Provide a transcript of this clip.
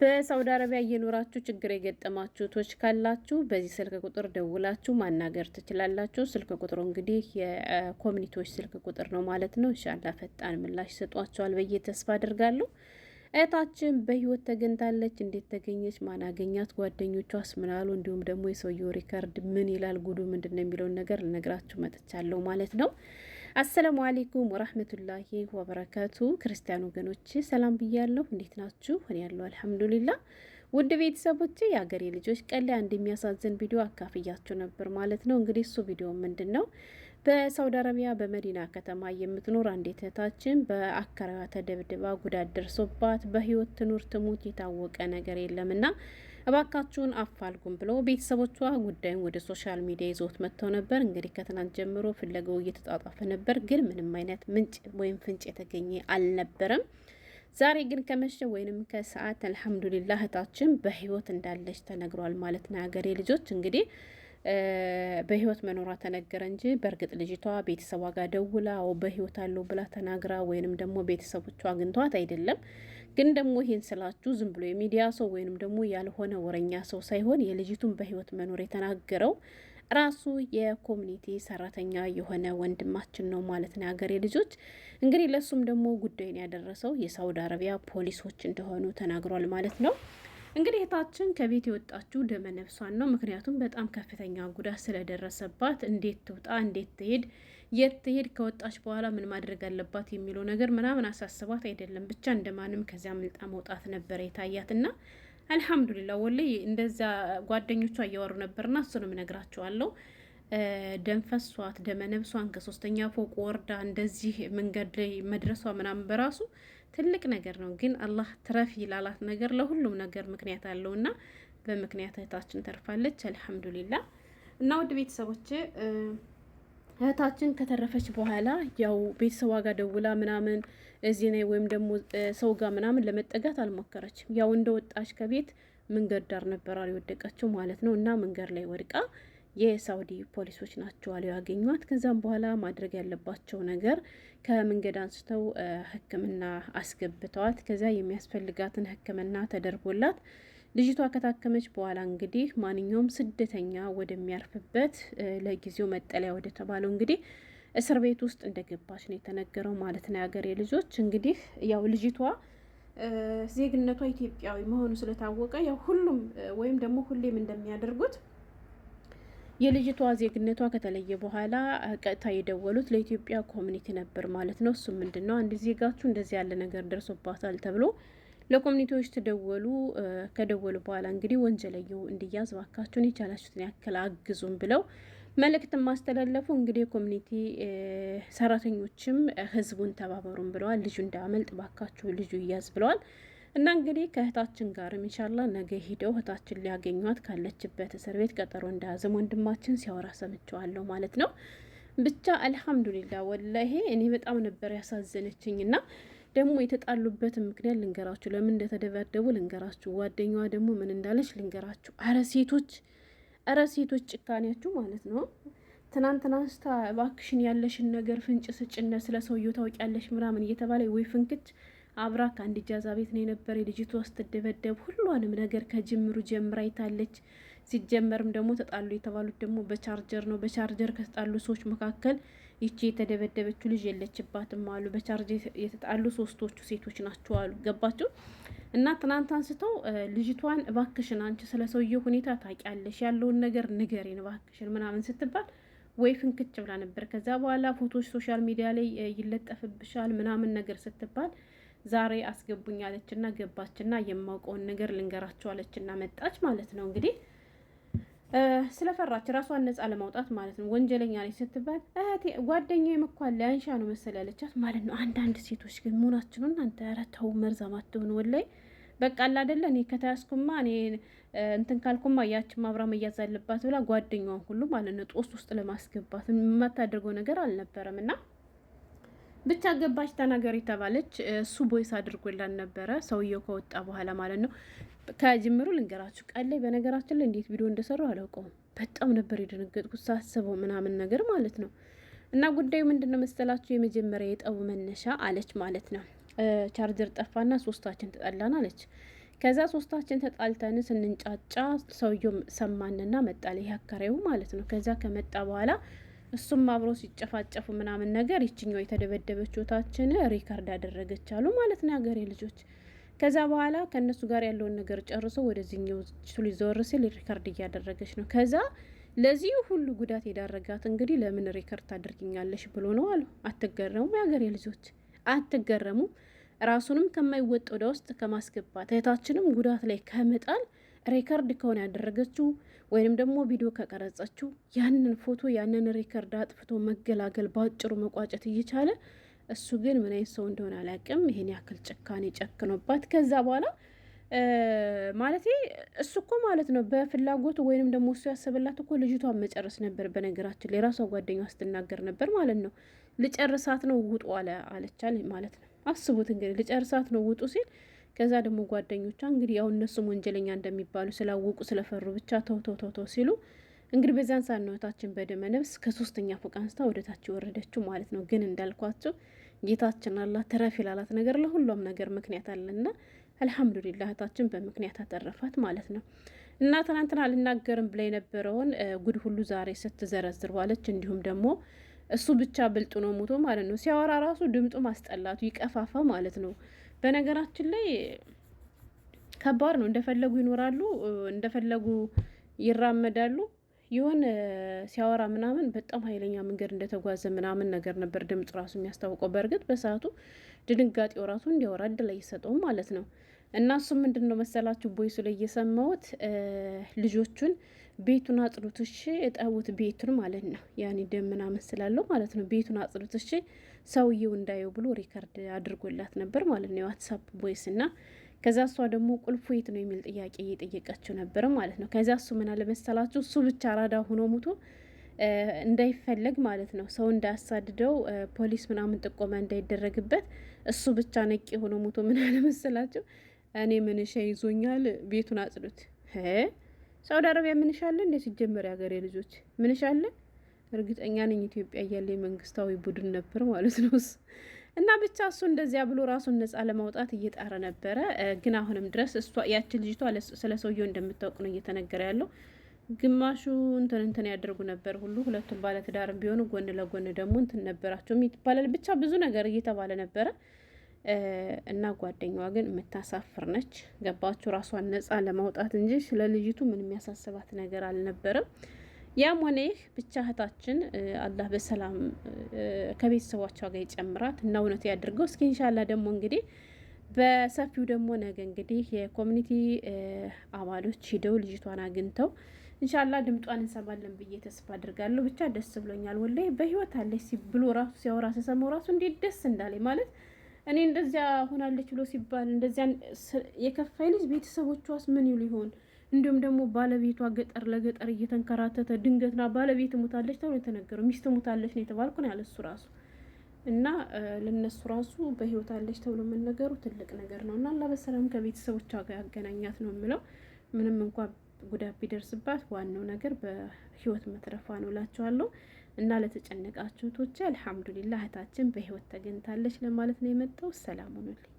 በሳውዲ አረቢያ እየኖራችሁ ችግር የገጠማችሁ ቶች ካላችሁ በዚህ ስልክ ቁጥር ደውላችሁ ማናገር ትችላላችሁ። ስልክ ቁጥሩ እንግዲህ የኮሚኒቲዎች ስልክ ቁጥር ነው ማለት ነው። ኢንሻአላህ ፈጣን ምላሽ ሰጧቸዋል ብዬ ተስፋ አድርጋለሁ። እህታችን በህይወት ተገኝታለች። እንዴት ተገኘች? ማን አገኛት? ጓደኞቿስ ምን አሉ? እንዲሁም ደግሞ የሰውየው ሪከርድ ምን ይላል? ጉዱ ምንድነው የሚለውን ነገር ልነግራችሁ መጥቻለሁ ማለት ነው። አሰላሙ አለይኩም ወራህመቱላሂ ወበረካቱ። ክርስቲያን ወገኖች ሰላም ብያለሁ። እንዴት ናችሁ? እኔ ያለው አልሐምዱሊላህ። ውድ ቤተሰቦች የሀገሬ ልጆች ቀን ላይ አንድ የሚያሳዝን ቪዲዮ አካፍያችሁ ነበር ማለት ነው። እንግዲህ እሱ ቪዲዮ ምንድን ነው? በሳውዲ አረቢያ በመዲና ከተማ የምትኖር አንዲት እህታችን በአከራዋ ተደብድባ ጉዳት ደርሶባት በህይወት ትኑር ትሙት የታወቀ ነገር የለምና እባካችሁን አፋልጉም ብለው ቤተሰቦቿ ጉዳዩን ወደ ሶሻል ሚዲያ ይዘውት መጥተው ነበር። እንግዲህ ከትናንት ጀምሮ ፍለጋው እየተጣጣፈ ነበር፣ ግን ምንም አይነት ምንጭ ወይም ፍንጭ የተገኘ አልነበረም። ዛሬ ግን ከመሸ ወይንም ከሰዓት አልሐምዱሊላህ እህታችን በህይወት እንዳለች ተነግሯል ማለት ነው። ሀገሬ ልጆች እንግዲህ በህይወት መኖሯ ተነገረ እንጂ በእርግጥ ልጅቷ ቤተሰቧ ጋር ደውላ በህይወት አለው ብላ ተናግራ ወይንም ደግሞ ቤተሰቦቿ አግኝቷት አይደለም። ግን ደግሞ ይሄን ስላችሁ ዝም ብሎ የሚዲያ ሰው ወይንም ደግሞ ያልሆነ ወረኛ ሰው ሳይሆን የልጅቱን በህይወት መኖር የተናገረው ራሱ የኮሚኒቲ ሰራተኛ የሆነ ወንድማችን ነው ማለት ነው። ሀገሬ ልጆች እንግዲህ ለሱም ደግሞ ጉዳዩን ያደረሰው የሳውዲ አረቢያ ፖሊሶች እንደሆኑ ተናግሯል ማለት ነው። እንግዲህ እህታችን ከቤት የወጣችው ደመ ነፍሷን ነው። ምክንያቱም በጣም ከፍተኛ ጉዳት ስለደረሰባት እንዴት ትውጣ፣ እንዴት ትሄድ፣ የት ትሄድ፣ ከወጣች በኋላ ምን ማድረግ አለባት የሚለው ነገር ምናምን አሳስባት አይደለም። ብቻ እንደማንም ከዚያ ምልጣ መውጣት ነበረ የታያትና አልሐምዱሊላ ወላሂ እንደዛ ጓደኞቿ እያወሩ ነበርና እሱንም እነግራቸዋለሁ። ደም ፈሷት ደመነብሷን ከሶስተኛ ፎቅ ወርዳ እንደዚህ መንገድ ላይ መድረሷ ምናምን በራሱ ትልቅ ነገር ነው። ግን አላህ ትረፊ ላላት ነገር ለሁሉም ነገር ምክንያት አለውና በምክንያት እህታችን ተርፋለች። አልሐምዱሊላ። እና ውድ ቤተሰቦች እህታችን ከተረፈች በኋላ ያው ቤተሰቧ ጋር ደውላ ምናምን እዚህ ነይ ወይም ደግሞ ሰው ጋር ምናምን ለመጠጋት አልሞከረችም። ያው እንደወጣች ከቤት መንገድ ዳር ነበር የወደቀችው ማለት ነው። እና መንገድ ላይ ወድቃ የሳውዲ ፖሊሶች ናቸው አሉ ያገኟት። ከዛም በኋላ ማድረግ ያለባቸው ነገር ከመንገድ አንስተው ሕክምና አስገብተዋት ከዛ የሚያስፈልጋትን ሕክምና ተደርጎላት ልጅቷ ከታከመች በኋላ እንግዲህ ማንኛውም ስደተኛ ወደሚያርፍበት ለጊዜው መጠለያ ወደ ተባለው እንግዲህ እስር ቤት ውስጥ እንደገባች ነው የተነገረው ማለት ነው። የሀገሬ ልጆች እንግዲህ ያው ልጅቷ ዜግነቷ ኢትዮጵያዊ መሆኑ ስለታወቀ ያው ሁሉም ወይም ደግሞ ሁሌም እንደሚያደርጉት የልጅቷ ዜግነቷ ከተለየ በኋላ ቀጥታ የደወሉት ለኢትዮጵያ ኮሚኒቲ ነበር ማለት ነው። እሱ ምንድነው አንድ ዜጋችሁ እንደዚህ ያለ ነገር ደርሶባታል ተብሎ ለኮሚኒቲዎች ተደወሉ። ከደወሉ በኋላ እንግዲህ ወንጀለኛው እንዲያዝ ባካችሁን የቻላችሁትን ያክል አግዙም ብለው መልእክት ማስተላለፉ። እንግዲህ የኮሚኒቲ ሰራተኞችም ህዝቡን ተባበሩም ብለዋል። ልጁ እንዳመልጥ ባካችሁ ልጁ ይያዝ ብለዋል። እና እንግዲህ ከእህታችን ጋርም ኢንሻአላህ ነገ ሂደው እህታችን ሊያገኟት ካለችበት እስር ቤት ቀጠሮ እንደያዘም ወንድማችን ሲያወራ ሰምቸዋለሁ ማለት ነው። ብቻ አልሐምዱሊላህ ወላሂ እኔ በጣም ነበር ያሳዘነችኝና ደግሞ የተጣሉበትን ምክንያት ልንገራችሁ፣ ለምን እንደተደበደቡ ልንገራችሁ፣ ጓደኛዋ ደግሞ ምን እንዳለች ልንገራችሁ። አረ ሴቶች ጭካኔያችሁ ማለት ነው። ትናንትና ስታ እባክሽን ያለሽን ነገር ፍንጭ ስጭነ ስለ ሰውየው ታውቂያለሽ ምናምን እየተባለ ወይ ፍንክች አብራ ከአንድ ጃዛ ቤት ነው የነበረ ልጅቷ ስትደበደብ ሁሏንም ነገር ከጅምሩ ጀምራ አይታለች። ሲጀመርም ደግሞ ተጣሉ የተባሉት ደግሞ በቻርጀር ነው። በቻርጀር ከተጣሉ ሰዎች መካከል ይቺ የተደበደበችው ልጅ የለችባትም አሉ። በቻርጀር የተጣሉ ሶስቶቹ ሴቶች ናቸው አሉ። ገባችሁ? እና ትናንት አንስተው ልጅቷን እባክሽን አንቺ ስለ ሰውየው ሁኔታ ታውቂያለሽ ያለውን ነገር ንገሪን እባክሽን ምናምን ስትባል ወይ ፍንክች ብላ ነበር። ከዛ በኋላ ፎቶች ሶሻል ሚዲያ ላይ ይለጠፍብሻል ምናምን ነገር ስትባል ዛሬ አስገቡኝ አለችና ገባችና የማውቀውን ነገር ልንገራቸው አለችና መጣች ማለት ነው። እንግዲህ ስለፈራች ራሷን ነጻ ለማውጣት ማለት ነው። ወንጀለኛ ነች ስትባል እህቴ ጓደኛዬ መኳል አንሻ ነው መሰል ያለቻት ማለት ነው። አንዳንድ ሴቶች ግን መሆናችሁ ነው እናንተ። ኧረ ተው መርዛማት ትሆኑ ወላይ በቃ አለ አይደለ እኔ ከተያዝኩማ እኔ እንትን ካልኩማ ያቺም አብራ መያዝ አለባት ብላ ጓደኛዋን ሁሉ ማለት ነው ጦስ ውስጥ ለማስገባት የማታደርገው ነገር አልነበረም። እና ብቻ ገባች ተናገሪ ተባለች። እሱ ቦይስ አድርጎላን ነበረ ሰውየው ከወጣ በኋላ ማለት ነው። ከጅምሩ ልንገራችሁ ቃል ላይ በነገራችን ላይ እንዴት ቪዲዮ እንደሰራው አላውቀውም። በጣም ነበር የደነገጥኩት ሳስበው ምናምን ነገር ማለት ነው። እና ጉዳዩ ምንድነው መሰላችሁ? የመጀመሪያ የጠቡ መነሻ አለች ማለት ነው። ቻርጀር ጠፋና ሶስታችን ተጣላን አለች። ከዛ ሶስታችን ተጣልተን ስንንጫጫ ሰውየው ሰማንና መጣል ይሄ አከራዩ ማለት ነው። ከዛ ከመጣ በኋላ እሱም አብሮ ሲጨፋጨፉ ምናምን ነገር ይችኛው የተደበደበችው ታችን ሪካርድ አደረገች አሉ ማለት ነው ያገሬ ልጆች። ከዛ በኋላ ከእነሱ ጋር ያለውን ነገር ጨርሶ ወደዚህኛው ሊዞር ሲል ሪካርድ እያደረገች ነው። ከዛ ለዚህ ሁሉ ጉዳት የዳረጋት እንግዲህ ለምን ሪከርድ ታደርግኛለሽ ብሎ ነው አሉ። አትገረሙ የሀገሬ ልጆች አትገረሙ። ራሱንም ከማይወጥ ወደ ውስጥ ከማስገባት እህታችንም ጉዳት ላይ ከመጣል ሪከርድ ከሆነ ያደረገችው ወይንም ደግሞ ቪዲዮ ከቀረጸችው ያንን ፎቶ ያንን ሪከርድ አጥፍቶ መገላገል በአጭሩ መቋጨት እየቻለ እሱ ግን ምን አይነት ሰው እንደሆነ አላውቅም። ይሄን ያክል ጭካኔ ጨክኖባት ከዛ በኋላ ማለት እሱ እኮ ማለት ነው በፍላጎቱ ወይንም ደግሞ እሱ ያሰበላት እኮ ልጅቷን መጨረስ ነበር። በነገራችን ላይ ራሷ ጓደኛ ስትናገር ነበር ማለት ነው። ልጨርሳት ነው ውጡ አለቻል ማለት ነው። አስቡት እንግዲህ ልጨርሳት ነው ውጡ ሲል ከዛ ደግሞ ጓደኞቿ እንግዲህ ያው እነሱም ወንጀለኛ እንደሚባሉ ስላወቁ ስለፈሩ ብቻ ተው ሲሉ እንግዲህ በዛን ሰዓት ነው እህታችን በደመ ነፍስ ከሶስተኛ ፎቅ አንስታ ወደታች የወረደችው ማለት ነው። ግን እንዳልኳቸው ጌታችን አላህ ተረፍ ላላት ነገር ለሁሉም ነገር ምክንያት አለና አልሐምዱሊላህ እህታችን በምክንያት አተረፋት ማለት ነው። እና ትናንትና አልናገርም ብላ የነበረውን ጉድ ሁሉ ዛሬ ስትዘረዝር ዋለች። እንዲሁም ደግሞ እሱ ብቻ ብልጡ ነው ሞቶ ማለት ነው። ሲያወራ ራሱ ድምጡ ማስጠላቱ ይቀፋፋ ማለት ነው። በነገራችን ላይ ከባድ ነው። እንደፈለጉ ይኖራሉ፣ እንደፈለጉ ይራመዳሉ። ይሁን ሲያወራ ምናምን በጣም ኃይለኛ መንገድ እንደተጓዘ ምናምን ነገር ነበር ድምጽ ራሱ የሚያስታውቀው። በእርግጥ በሰዓቱ ድንጋጤው ራሱ እንዲያወራ እድል አይሰጠውም ማለት ነው። እና እሱም ምንድን ነው መሰላችሁ ቦይሱ ላይ እየሰማሁት ልጆቹን ቤቱን አጽዱት እሺ፣ እጠቡት ቤቱን ማለት ነው። ያኔ ደም ምናምን ስላለው ማለት ነው። ቤቱን አጽዱት እሺ፣ ሰውየው እንዳየው ብሎ ሪከርድ አድርጎላት ነበር ማለት ነው የዋትሳፕ ቦይስ እና ከዛ እሷ ደግሞ ቁልፉ የት ነው የሚል ጥያቄ እየጠየቀችው ነበረ ማለት ነው። ከዛ እሱ ምን አለመሰላችሁ እሱ ብቻ አራዳ ሆኖ ሙቶ እንዳይፈለግ ማለት ነው፣ ሰው እንዳያሳድደው ፖሊስ ምናምን ጥቆማ እንዳይደረግበት እሱ ብቻ ነቂ ሆኖ ሙቶ ምን አለመሰላችሁ እኔ ምንሻ ይዞኛል ቤቱን አጽዱት። ሳውዲ አረቢያ ምንሻለ እንደ ሲጀመር ያገሬ ልጆች ምንሻለ እርግጠኛ ነኝ ኢትዮጵያ እያለ የመንግስታዊ ቡድን ነበር ማለት ነው። እና ብቻ እሱ እንደዚያ ብሎ ራሱን ነጻ ለማውጣት እየጣረ ነበረ። ግን አሁንም ድረስ እሷ ያችን ልጅቷ ስለ ሰውየው እንደምታውቅ ነው እየተነገረ ያለው። ግማሹ እንትን ያደርጉ ነበር ሁሉ ሁለቱም ባለትዳር ቢሆኑ ጎን ለጎን ደግሞ እንትን ነበራቸው ይባላል። ብቻ ብዙ ነገር እየተባለ ነበረ። እና ጓደኛዋ ግን የምታሳፍር ነች። ገባችሁ? ራሷን ነጻ ለማውጣት እንጂ ስለ ልጅቱ ምንም ያሳስባት ነገር አልነበረም። ያም ሆነ ይህ ብቻ እህታችን አላህ በሰላም ከቤተሰቦቿ ጋር ይጨምራት እና እውነት ያድርገው። እስኪ ኢንሻአላህ ደግሞ እንግዲህ በሰፊው ደግሞ ነገ እንግዲህ የኮሚኒቲ አባሎች ሂደው ልጅቷን አግኝተው ኢንሻአላህ ድምጧን እንሰማለን ብዬ ተስፋ አድርጋለሁ። ብቻ ደስ ብሎኛል ወላሂ። በህይወት አለች ብሎ ራሱ ሲያወራ ተሰማው ራሱ እንዴት ደስ እንዳለኝ ማለት እኔ እንደዚያ ሆናለች ብሎ ሲባል እንደዚያ የከፋይ ልጅ ቤተሰቦቿስ ምን ይሉ ይሆን? እንዲሁም ደግሞ ባለቤቷ ገጠር ለገጠር እየተንከራተተ ድንገትና ባለቤት ሞታለች ተብሎ የተነገረው ሚስት ሞታለች ነው የተባልኩ ነው ያለ እሱ ራሱ እና ለነሱ ራሱ በህይወት አለች ተብሎ መነገሩ ትልቅ ነገር ነው። እና አላህ በሰላም ከቤተሰቦቿ ጋር ያገናኛት ነው የምለው። ምንም እንኳን ጉዳት ቢደርስባት ዋናው ነገር በህይወት መትረፏ ነው እላቸዋለሁ። እና ለተጨነቃችሁ ቶቼ አልሐምዱሊላህ እህታችን በህይወት ተገኝታለች ለማለት ነው የመጣው። ሰላም ሁኑልኝ።